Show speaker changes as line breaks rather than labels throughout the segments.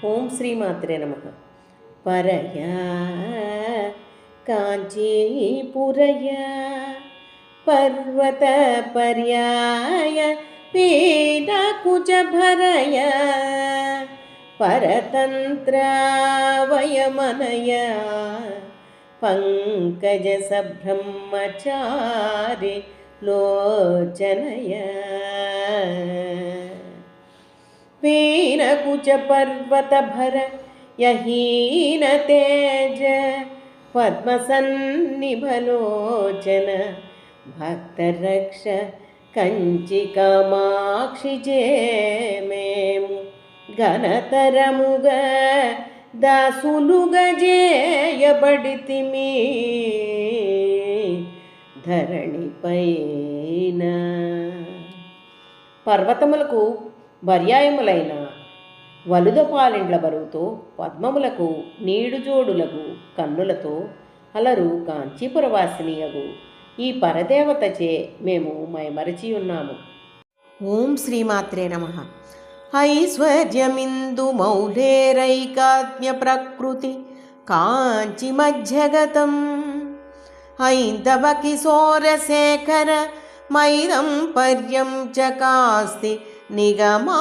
ఓం శ్రీమాత్రే నమ. పరయా కాంచీపురయా పర్వత పర్యాయ పీఠకుచభరయ పరతంత్రావయమనయ పంకజ సబ్రహ్మచారి లోచనయ వీరకుచ పర్వతభర యహీన తేజ పద్మసన్నిభలోచన భక్తరక్ష కంచి కామాక్షి జేమేము ఘనతరముగ దాసులుగ జేయబడితిమి ధరణిపైన. పర్వతములకు పర్యాయములైన వలుదపాలిండ్ల బరువుతో పద్మములకు నీడుజోడులకు కన్నులతో అలరు కాంచీపురవాసినియగు ఈ పరదేవతచే మేము మైమరచి ఉన్నాము. ఓం శ్రీమాత్రే నమః. ఐశ్వర్యమిందు మౌలేరైకాత్మ్య ప్రకృతి కాంచి మధ్యగతం ఐందవ కిశోరశేఖర మైదం పర్యం చకాస్తి నిగమానాం.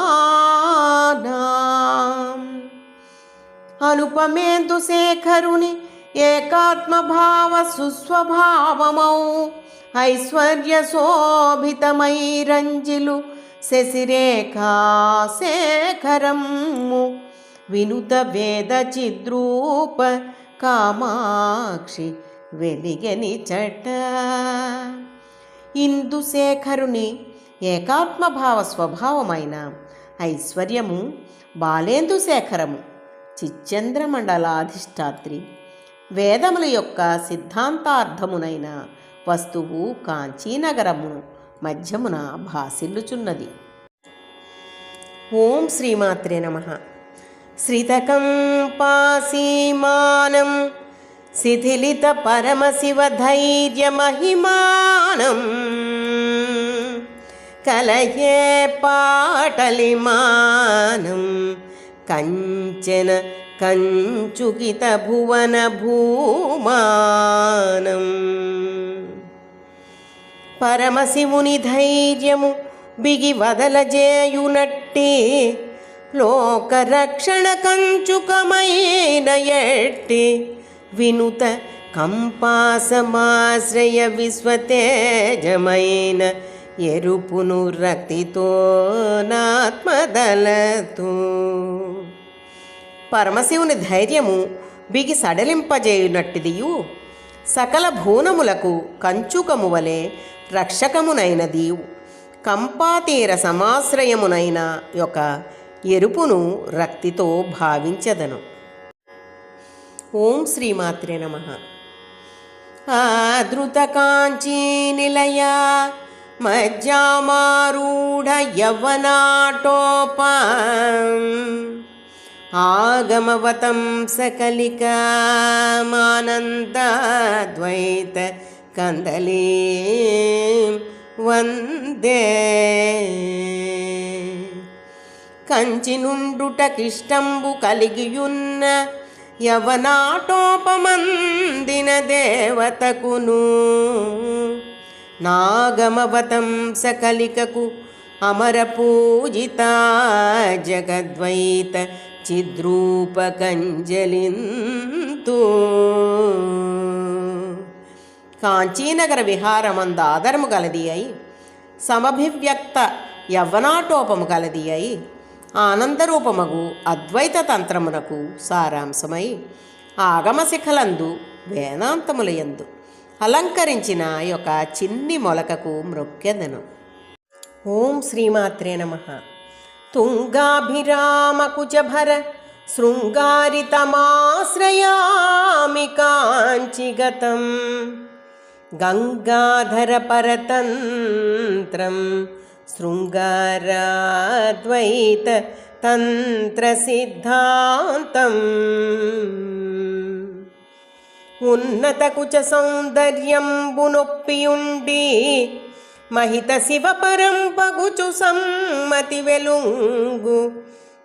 అనుపమేందు శేఖరుని ఏకాత్మభావ సుస్వభావమౌ ఐశ్వర్య శోభితమైరంజిలు శశిరేఖా శేఖరము వినుత వేద చిద్రూప కామాక్షి వెలిగని చట. ఇందుశేఖరుని ఏకాత్మభావ స్వభావమైన ఐశ్వర్యము బాలేందుశేఖరము చిచ్చంద్రమండలాధిష్టాత్రి వేదముల యొక్క సిద్ధాంతార్థమునైన వస్తువు కాంచీనగరము మధ్యమున భాసిల్లుచున్నది. ఓం శ్రీమాత్రే నమః. శ్రితకం పాసీమానం శిథిలిత పరమశివ ధైర్య మహిమానం కలయే పాటలిమానం కంచన కంచుకిత భువన భూమానం. పరమశివుని ధైర్యము బిగి వదలజేయునట్టి లోకరక్షణ కంచుకమైన ఎట్టి వినుత కంపాసమాశ్రయ విశ్వతేజమైన ఎరుపును రక్తితో నాత్మదలతో. పరమశివుని ధైర్యము బిగి సడలింపజేయునట్టిదియు సకల భూనములకు కంచుకము వలె రక్షకమునైనది కంపాతీర సమాశ్రయమునైన యొక్క ఎరుపును రక్తితో భావించదను. ఓం శ్రీమాత్రే నమః. ఆదృత కాంచీ నిలయ మజ్జామారూఢ యవనాటోప ఆగమవతం సకలికామానందద్వైత కందలీ వందే. కంచి నుండుటకిష్టంబు కలిగియున్న యవనాటోపమందిన దేవతకును నాగమవతం సకలికకు అమర పూజిత జగద్వైత చిద్రూపకంజలింతు. కాంచీనగర విహారమంద ఆదరము గలది అయి సమభివ్యక్త యవ్వనాటోపము గలది అయి ఆనందరూపమగు అద్వైత తంత్రమునకు సారాంశమై ఆగమశిఖలందు వేదాంతములయందు అలంకరించిన యొక్క చిన్ని మొలకకు మ్రొక్కెదను. ఓం శ్రీమాత్రే నమః. తుంగాభిరామకుచభర శృంగారితమాశ్రయామి కాంచిగతం గంగాధర పరతంత్రం శృంగారాద్వైత తంత్ర సిద్ధాంతం. ఉన్నత కుచ సౌందర్యంబునొప్పియుండి మహిత శివ పరంపగుచు సమ్మతి వెలుంగు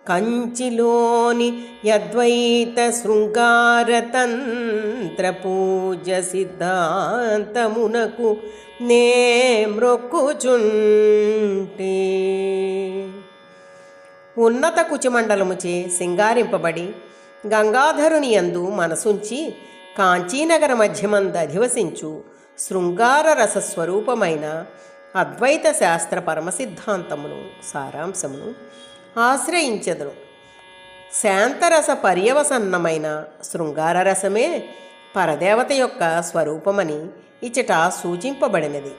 కంచిలోని యద్వైత శృంగారతంత్ర పూజ సిద్ధాంతమునకు నే మ్రొక్కుచుంటే. ఉన్నత కుచమండలముచే సింగారింపబడి గంగాధరుని యందు మనసుంచి కాంచీనగర మధ్యమందు అధివసించు శృంగార రసస్వరూపమైన అద్వైత శాస్త్ర పరమసిద్ధాంతమును సారాంశమును ఆశ్రయించెదను. శాంతరస పర్యవసన్నమైన శృంగార రసమే పరదేవత యొక్క స్వరూపమని ఇచట సూచింపబడినది.